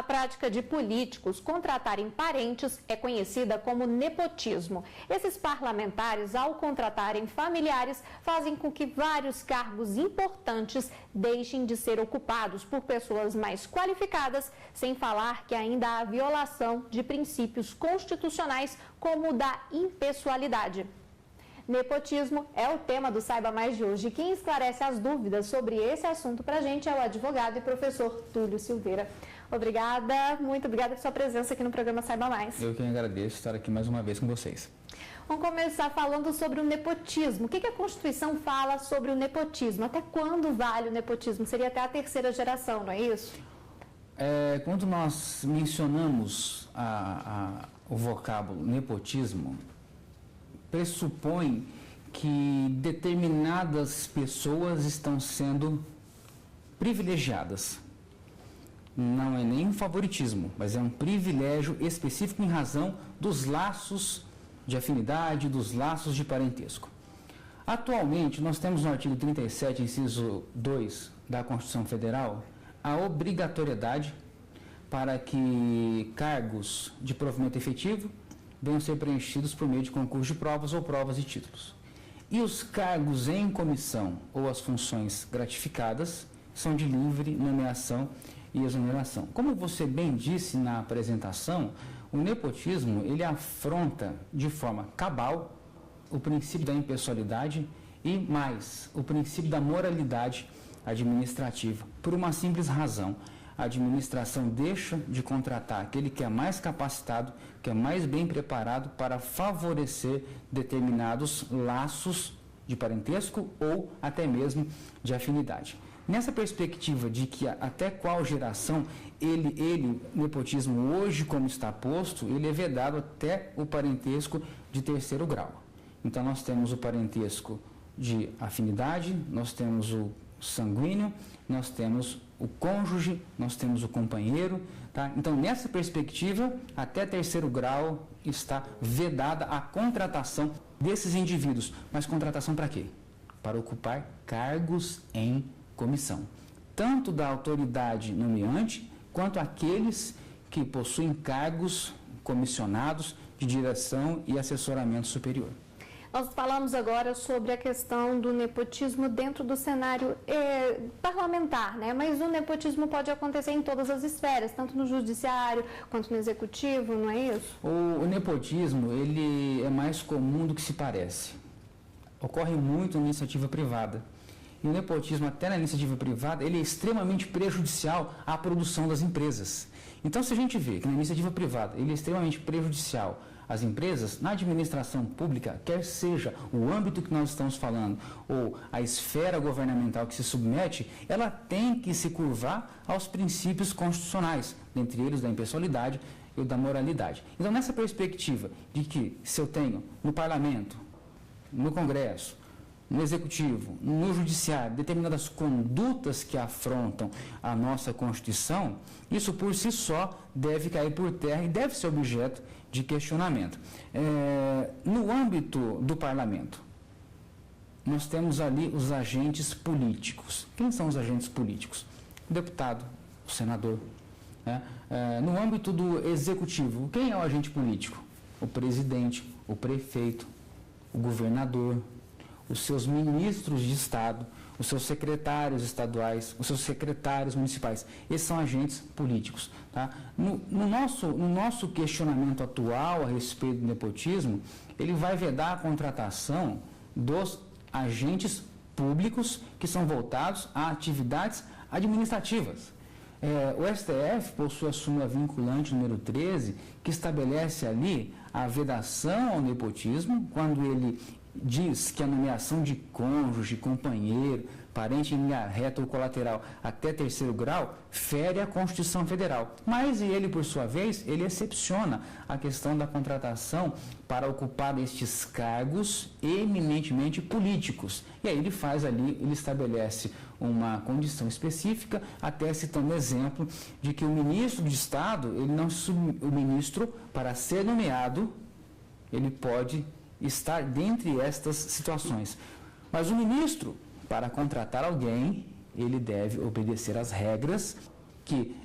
A prática de políticos contratarem parentes é conhecida como nepotismo. Esses parlamentares, ao contratarem familiares, fazem com que vários cargos importantes deixem de ser ocupados por pessoas mais qualificadas, sem falar que ainda há violação de princípios constitucionais como o da impessoalidade. Nepotismo é o tema do Saiba Mais de hoje. Quem esclarece as dúvidas sobre esse assunto para a gente é o advogado e professor Túlio Silveira. Obrigada, muito obrigada por sua presença aqui no programa Saiba Mais. Eu que agradeço estar aqui mais uma vez com vocês. Vamos começar falando sobre o nepotismo. O que a Constituição fala sobre o nepotismo? Até quando vale o nepotismo? Seria até a terceira geração, não é isso? Quando nós mencionamos o vocábulo nepotismo, pressupõe que determinadas pessoas estão sendo privilegiadas. Não é nem um favoritismo, mas é um privilégio específico em razão dos laços de afinidade, dos laços de parentesco. Atualmente, nós temos no artigo 37, inciso 2 da Constituição Federal, a obrigatoriedade para que cargos de provimento efetivo venham ser preenchidos por meio de concurso de provas ou provas e títulos. E os cargos em comissão ou as funções gratificadas são de livre nomeação e exoneração. Como você bem disse na apresentação, o nepotismo ele afronta de forma cabal o princípio da impessoalidade e mais o princípio da moralidade administrativa, por uma simples razão. A administração deixa de contratar aquele que é mais capacitado, que é mais bem preparado para favorecer determinados laços de parentesco ou até mesmo de afinidade. Nessa perspectiva de que até qual geração nepotismo hoje como está posto, ele é vedado até o parentesco de terceiro grau. Então nós temos o parentesco de afinidade, nós temos o sanguíneo, nós temos o cônjuge, nós temos o companheiro, tá? Então, nessa perspectiva, até terceiro grau está vedada a contratação desses indivíduos. Mas contratação para quê? Para ocupar cargos em comissão. Tanto da autoridade nomeante, quanto aqueles que possuem cargos comissionados de direção e assessoramento superior. Nós falamos agora sobre a questão do nepotismo dentro do cenário parlamentar, né? Mas o nepotismo pode acontecer em todas as esferas, tanto no judiciário quanto no executivo, não é isso? O nepotismo, ele é mais comum do que se parece. Ocorre muito na iniciativa privada. E o nepotismo, até na iniciativa privada, ele é extremamente prejudicial à produção das empresas. Então, se a gente vê que na iniciativa privada ele é extremamente prejudicial às empresas, na administração pública, quer seja o âmbito que nós estamos falando ou a esfera governamental que se submete, ela tem que se curvar aos princípios constitucionais, dentre eles da impessoalidade e da moralidade. Então, nessa perspectiva de que se eu tenho no parlamento, no Congresso, no Executivo, no Judiciário, determinadas condutas que afrontam a nossa Constituição, isso por si só deve cair por terra e deve ser objeto de questionamento. No âmbito do Parlamento, nós temos ali os agentes políticos. Quem são os agentes políticos? O deputado, o senador. No âmbito do Executivo, quem é o agente político? O presidente, o prefeito, o governador, os seus ministros de Estado, os seus secretários estaduais, os seus secretários municipais. Esses são agentes políticos. Tá? No nosso questionamento atual a respeito do nepotismo, ele vai vedar a contratação dos agentes públicos que são voltados a atividades administrativas. O STF possui a súmula vinculante número 13, que estabelece ali a vedação ao nepotismo, quando ele diz que a nomeação de cônjuge, companheiro, parente em linha reta ou colateral até terceiro grau fere a Constituição Federal. Mas ele, por sua vez, ele excepciona a questão da contratação para ocupar estes cargos eminentemente políticos. E aí ele faz ali, ele estabelece uma condição específica, até citando exemplo de que o ministro de Estado, o ministro, para ser nomeado, ele pode estar dentre estas situações. Mas o ministro, para contratar alguém, ele deve obedecer às regras que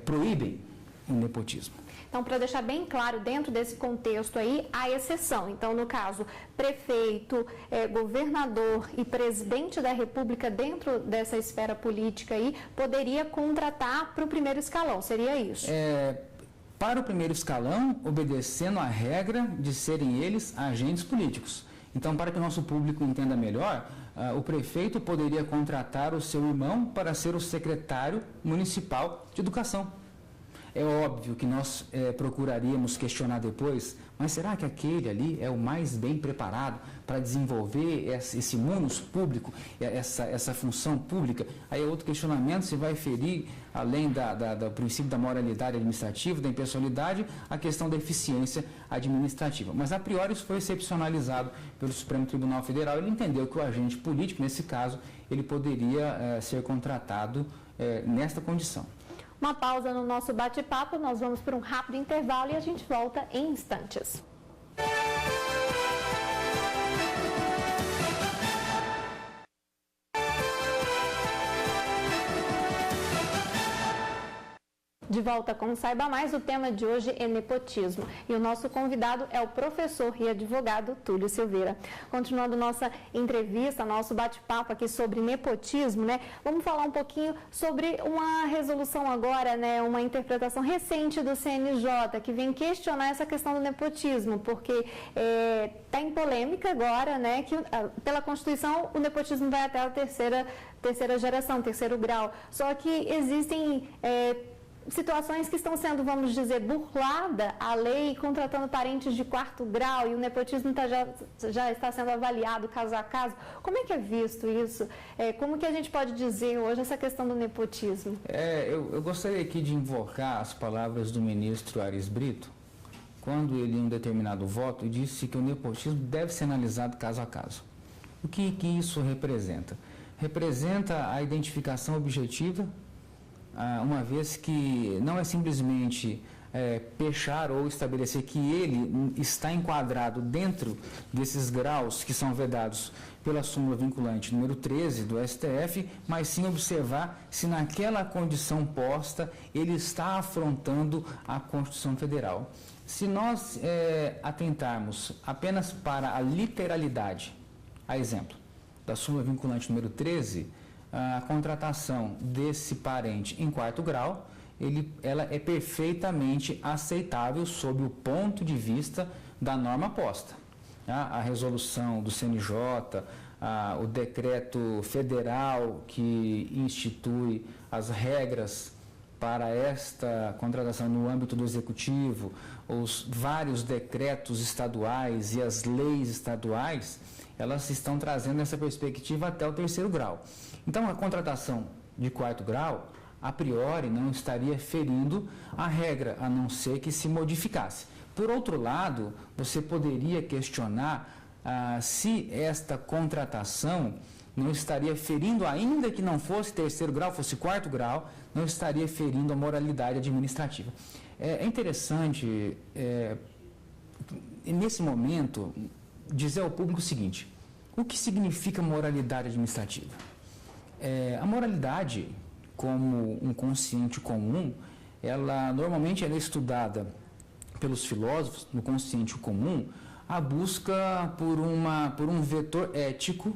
proíbem o nepotismo. Então, para deixar bem claro, dentro desse contexto aí, há exceção. Então, no caso, prefeito, governador e presidente da República, dentro dessa esfera política aí, poderia contratar para o primeiro escalão, seria isso? Para o primeiro escalão, obedecendo a regra de serem eles agentes políticos. Então, para que o nosso público entenda melhor, o prefeito poderia contratar o seu irmão para ser o secretário municipal de educação. É óbvio que nós procuraríamos questionar depois, mas será que aquele ali é o mais bem preparado para desenvolver esse munus público, essa função pública? Aí é outro questionamento, se vai ferir, além do princípio da moralidade administrativa, da impessoalidade, a questão da eficiência administrativa. Mas, a priori, isso foi excepcionalizado pelo Supremo Tribunal Federal. Ele entendeu que o agente político, nesse caso, ele poderia ser contratado nesta condição. Uma pausa no nosso bate-papo, nós vamos para um rápido intervalo e a gente volta em instantes. De volta com o Saiba Mais, o tema de hoje é nepotismo. E o nosso convidado é o professor e advogado Túlio Silveira. Continuando nossa entrevista, nosso bate-papo aqui sobre nepotismo, né? Vamos falar um pouquinho sobre uma resolução agora, né? Uma interpretação recente do CNJ, que vem questionar essa questão do nepotismo, porque está em polêmica agora, né? Que pela Constituição o nepotismo vai até a terceira geração, terceiro grau. Só que existem situações que estão sendo, vamos dizer, burlada a lei, contratando parentes de quarto grau, e o nepotismo já está sendo avaliado caso a caso. Como é que é visto isso? Como que a gente pode dizer hoje essa questão do nepotismo? Eu gostaria aqui de invocar as palavras do ministro Aires Brito, quando ele, em um determinado voto, disse que o nepotismo deve ser analisado caso a caso. O que isso representa? Representa a identificação objetiva, uma vez que não é simplesmente fechar ou estabelecer que ele está enquadrado dentro desses graus que são vedados pela súmula vinculante número 13 do STF, mas sim observar se naquela condição posta ele está afrontando a Constituição Federal. Se nós atentarmos apenas para a literalidade, a exemplo da súmula vinculante número 13, a contratação desse parente em quarto grau, ela é perfeitamente aceitável sob o ponto de vista da norma posta. A resolução do CNJ, o decreto federal que institui as regras para esta contratação no âmbito do Executivo, os vários decretos estaduais e as leis estaduais, elas estão trazendo essa perspectiva até o terceiro grau. Então, a contratação de quarto grau, a priori, não estaria ferindo a regra, a não ser que se modificasse. Por outro lado, você poderia questionar se esta contratação não estaria ferindo, ainda que não fosse terceiro grau, fosse quarto grau, não estaria ferindo a moralidade administrativa. É interessante, nesse momento, dizer ao público o seguinte: o que significa moralidade administrativa? A moralidade, como um consciente comum, ela normalmente é estudada pelos filósofos no consciente comum, a busca por um vetor ético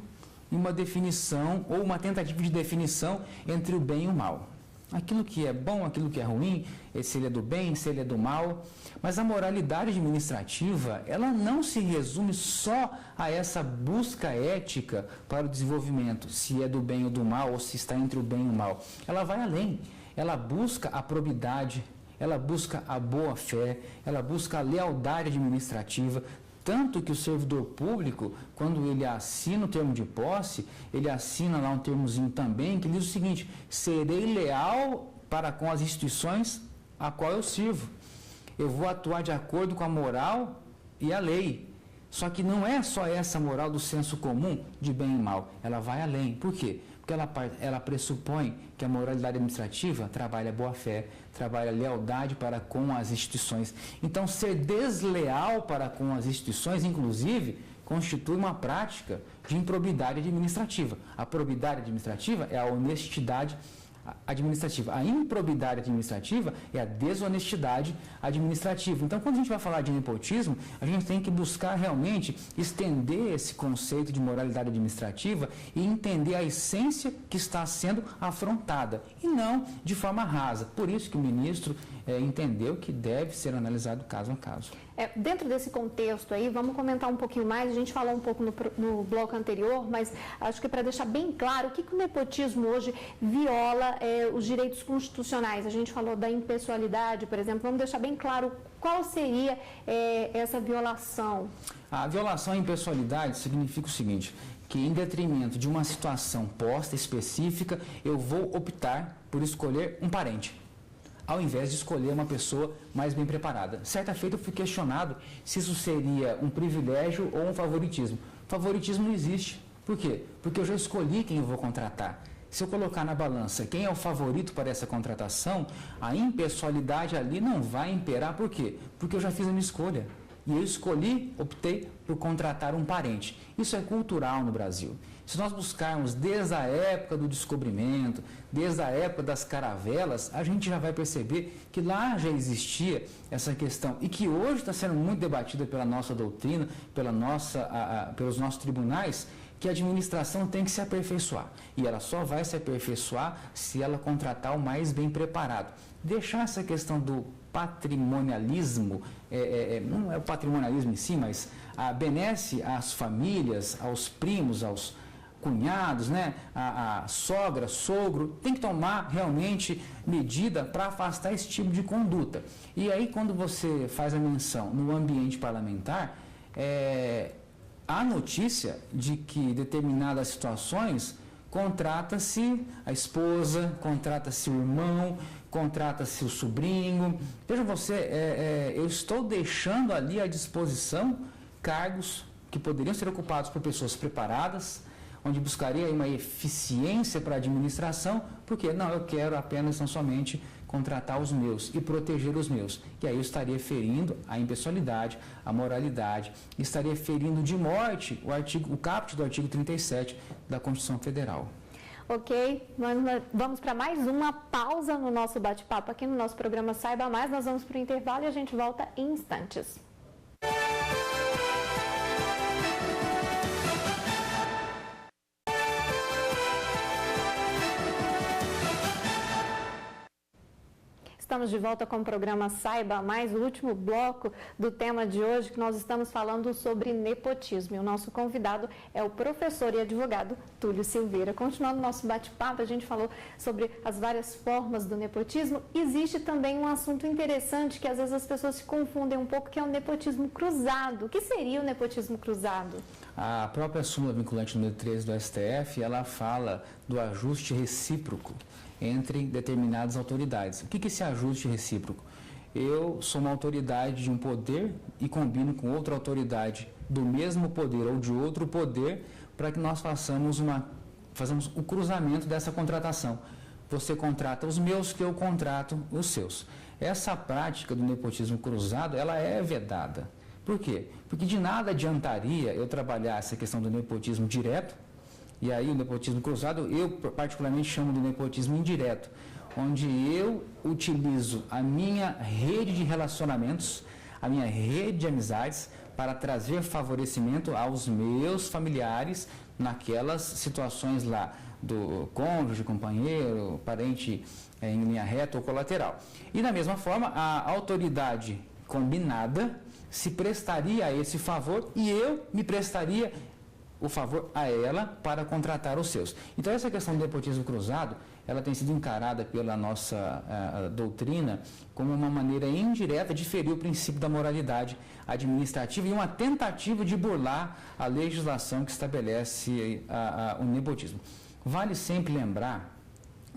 e uma definição ou uma tentativa de definição entre o bem e o mal. Aquilo que é bom, aquilo que é ruim, se ele é do bem, se ele é do mal. Mas a moralidade administrativa, ela não se resume só a essa busca ética para o desenvolvimento, se é do bem ou do mal, ou se está entre o bem e o mal. Ela vai além, ela busca a probidade, ela busca a boa-fé, ela busca a lealdade administrativa, tanto que o servidor público, quando ele assina o termo de posse, ele assina lá um termozinho também, que diz o seguinte: serei leal para com as instituições a qual eu sirvo. Eu vou atuar de acordo com a moral e a lei. Só que não é só essa moral do senso comum de bem e mal, ela vai além. Por quê? Porque ela pressupõe que a moralidade administrativa trabalha boa-fé, trabalha lealdade para com as instituições. Então, ser desleal para com as instituições, inclusive, constitui uma prática de improbidade administrativa. A probidade administrativa é a honestidade administrativa. A improbidade administrativa é a desonestidade administrativa. Então, quando a gente vai falar de nepotismo, a gente tem que buscar realmente estender esse conceito de moralidade administrativa e entender a essência que está sendo afrontada, e não de forma rasa. Por isso que o ministro entendeu que deve ser analisado caso a caso. Dentro desse contexto aí, vamos comentar um pouquinho mais, a gente falou um pouco no bloco anterior, mas acho que para deixar bem claro o que o nepotismo hoje viola os direitos constitucionais. A gente falou da impessoalidade, por exemplo, vamos deixar bem claro qual seria essa violação. A violação à impessoalidade significa o seguinte, que em detrimento de uma situação posta específica, eu vou optar por escolher um parente, ao invés de escolher uma pessoa mais bem preparada. Certa feita eu fui questionado se isso seria um privilégio ou um favoritismo. Favoritismo não existe. Por quê? Porque eu já escolhi quem eu vou contratar. Se eu colocar na balança quem é o favorito para essa contratação, a impessoalidade ali não vai imperar. Por quê? Porque eu já fiz a minha escolha. E eu optei por contratar um parente. Isso é cultural no Brasil. Se nós buscarmos desde a época do descobrimento, desde a época das caravelas, a gente já vai perceber que lá já existia essa questão e que hoje está sendo muito debatida pela nossa doutrina, pelos nossos tribunais, que a administração tem que se aperfeiçoar. E ela só vai se aperfeiçoar se ela contratar o mais bem preparado. Deixar essa questão do patrimonialismo, não é o patrimonialismo em si, mas benesse às famílias, aos primos, aos cunhados, né? A sogra, sogro, tem que tomar realmente medida para afastar esse tipo de conduta. E aí, quando você faz a menção no ambiente parlamentar, há notícia de que determinadas situações contrata-se a esposa, contrata-se o irmão, contrata-se o sobrinho. Veja você, eu estou deixando ali à disposição cargos que poderiam ser ocupados por pessoas preparadas, onde buscaria uma eficiência para a administração, porque não, eu quero apenas, não somente, contratar os meus e proteger os meus. E aí eu estaria ferindo a impessoalidade, a moralidade, estaria ferindo de morte o caput do artigo 37 da Constituição Federal. Ok, vamos para mais uma pausa no nosso bate-papo aqui no nosso programa Saiba Mais. Nós vamos para o intervalo e a gente volta em instantes. Estamos de volta com o programa Saiba Mais, o último bloco do tema de hoje, que nós estamos falando sobre nepotismo. E o nosso convidado é o professor e advogado Túlio Silveira. Continuando o nosso bate-papo, a gente falou sobre as várias formas do nepotismo. Existe também um assunto interessante que às vezes as pessoas se confundem um pouco, que é o nepotismo cruzado. O que seria o nepotismo cruzado? A própria súmula vinculante número 13 do STF, ela fala do ajuste recíproco entre determinadas autoridades. O que é esse ajuste recíproco? Eu sou uma autoridade de um poder e combino com outra autoridade do mesmo poder ou de outro poder para que nós façamos o cruzamento dessa contratação. Você contrata os meus, que eu contrato os seus. Essa prática do nepotismo cruzado, ela é vedada. Por quê? Porque de nada adiantaria eu trabalhar essa questão do nepotismo direto. E aí o nepotismo cruzado, eu particularmente chamo de nepotismo indireto, onde eu utilizo a minha rede de relacionamentos, a minha rede de amizades, para trazer favorecimento aos meus familiares naquelas situações lá do cônjuge, companheiro, parente em linha reta ou colateral. E da mesma forma, a autoridade combinada se prestaria a esse favor e eu me prestaria o favor a ela para contratar os seus. Então essa questão do nepotismo cruzado, ela tem sido encarada pela nossa doutrina como uma maneira indireta de ferir o princípio da moralidade administrativa e uma tentativa de burlar a legislação que estabelece o nepotismo. Vale sempre lembrar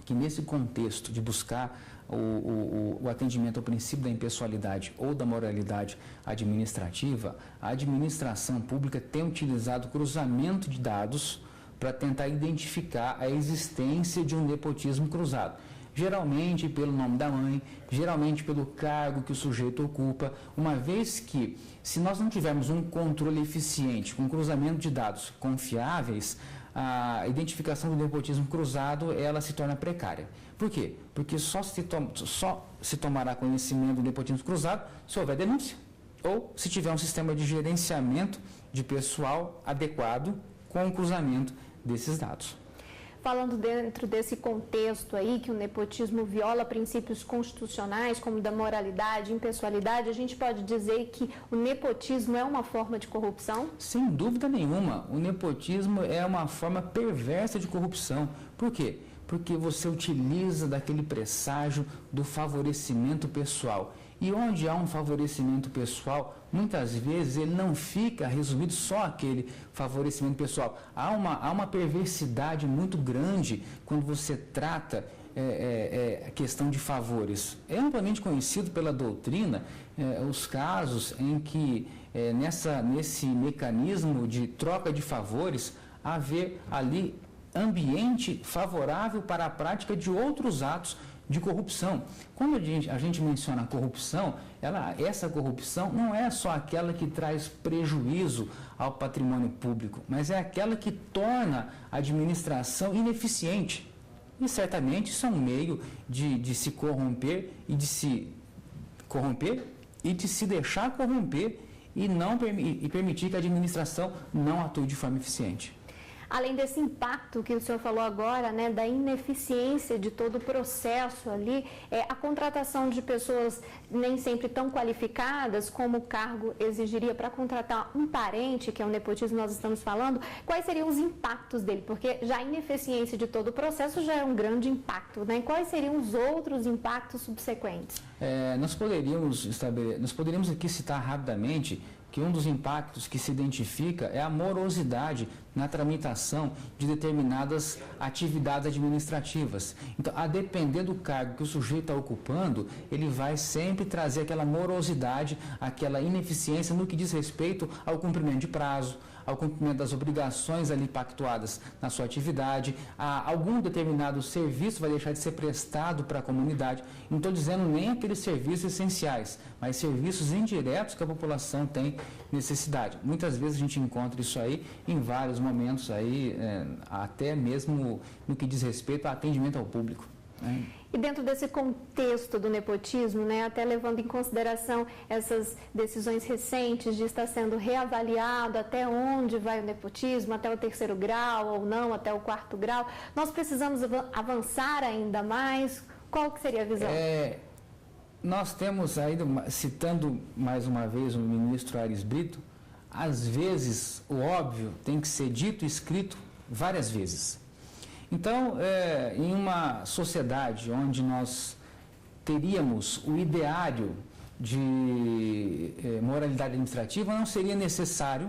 que nesse contexto de buscar o atendimento ao princípio da impessoalidade ou da moralidade administrativa, a administração pública tem utilizado cruzamento de dados para tentar identificar a existência de um nepotismo cruzado. geralmente pelo nome da mãe, geralmente pelo cargo que o sujeito ocupa, uma vez que, se nós não tivermos um controle eficiente, com cruzamento de dados confiáveis, a identificação do nepotismo cruzado, ela se torna precária. Por quê? Porque só se tomará conhecimento do nepotismo cruzado se houver denúncia, ou se tiver um sistema de gerenciamento de pessoal adequado com o cruzamento desses dados. Falando dentro desse contexto aí, que o nepotismo viola princípios constitucionais, como da moralidade, impessoalidade, a gente pode dizer que o nepotismo é uma forma de corrupção? Sem dúvida nenhuma, o nepotismo é uma forma perversa de corrupção. Por quê? Porque você utiliza daquele presságio do favorecimento pessoal. E onde há um favorecimento pessoal, muitas vezes ele não fica resumido só àquele favorecimento pessoal. Há uma perversidade muito grande quando você trata a questão de favores. É amplamente conhecido pela doutrina os casos em que, nesse mecanismo de troca de favores, haver ali ambiente favorável para a prática de outros atos de corrupção. Quando a gente menciona a corrupção, essa corrupção não é só aquela que traz prejuízo ao patrimônio público, mas é aquela que torna a administração ineficiente. E certamente isso é um meio de se corromper e de se deixar corromper e permitir que a administração não atue de forma eficiente. Além desse impacto que o senhor falou agora, né, da ineficiência de todo o processo ali, a contratação de pessoas nem sempre tão qualificadas como o cargo exigiria para contratar um parente, que é o nepotismo que nós estamos falando, quais seriam os impactos dele? Porque já a ineficiência de todo o processo já é um grande impacto, né? Quais seriam os outros impactos subsequentes? Nós poderíamos aqui citar rapidamente que um dos impactos que se identifica é a morosidade na tramitação de determinadas atividades administrativas. Então, a depender do cargo que o sujeito está ocupando, ele vai sempre trazer aquela morosidade, aquela ineficiência no que diz respeito ao cumprimento de prazo, ao cumprimento das obrigações ali pactuadas na sua atividade, algum determinado serviço vai deixar de ser prestado para a comunidade. Não estou dizendo nem aqueles serviços essenciais, mas serviços indiretos que a população tem necessidade. Muitas vezes a gente encontra isso aí em vários momentos aí, até mesmo no que diz respeito ao atendimento ao público, né? E dentro desse contexto do nepotismo, né, até levando em consideração essas decisões recentes de estar sendo reavaliado até onde vai o nepotismo, até o 3º grau ou não, até o 4º grau, nós precisamos avançar ainda mais? Qual que seria a visão? Nós temos ainda, citando mais uma vez o ministro Aires Brito, às vezes o óbvio tem que ser dito e escrito várias vezes. Então, em uma sociedade onde nós teríamos o ideário de moralidade administrativa, não seria necessário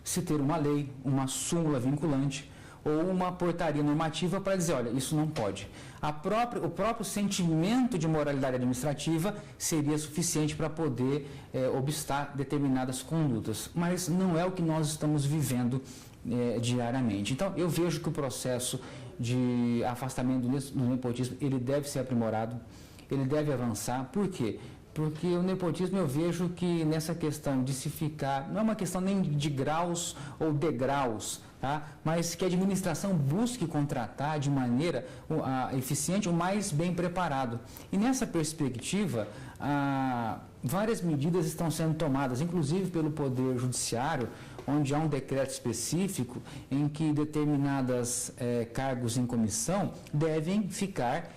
se ter uma lei, uma súmula vinculante ou uma portaria normativa para dizer, olha, isso não pode. O próprio sentimento de moralidade administrativa seria suficiente para poder obstar determinadas condutas, mas não é o que nós estamos vivendo diariamente. Então, eu vejo que o processo de afastamento do nepotismo, ele deve ser aprimorado, ele deve avançar. Por quê? Porque o nepotismo, eu vejo que nessa questão de se ficar, não é uma questão nem de graus ou degraus, tá? Mas que a administração busque contratar de maneira eficiente o mais bem preparado. E nessa perspectiva, várias medidas estão sendo tomadas, inclusive pelo Poder Judiciário, onde há um decreto específico em que determinados cargos em comissão devem ficar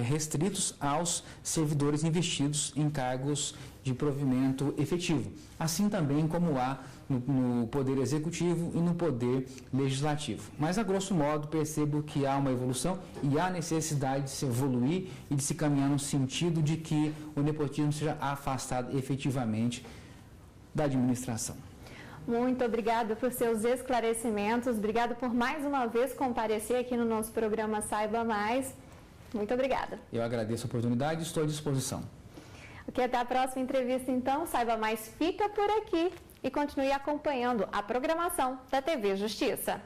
restritos aos servidores investidos em cargos de provimento efetivo, assim também como há no Poder Executivo e no Poder Legislativo. Mas, a grosso modo, percebo que há uma evolução e há necessidade de se evoluir e de se caminhar no sentido de que o nepotismo seja afastado efetivamente da administração. Muito obrigada por seus esclarecimentos, obrigada por mais uma vez comparecer aqui no nosso programa Saiba Mais. Muito obrigada. Eu agradeço a oportunidade e estou à disposição. Ok, até a próxima entrevista então. Saiba Mais fica por aqui e continue acompanhando a programação da TV Justiça.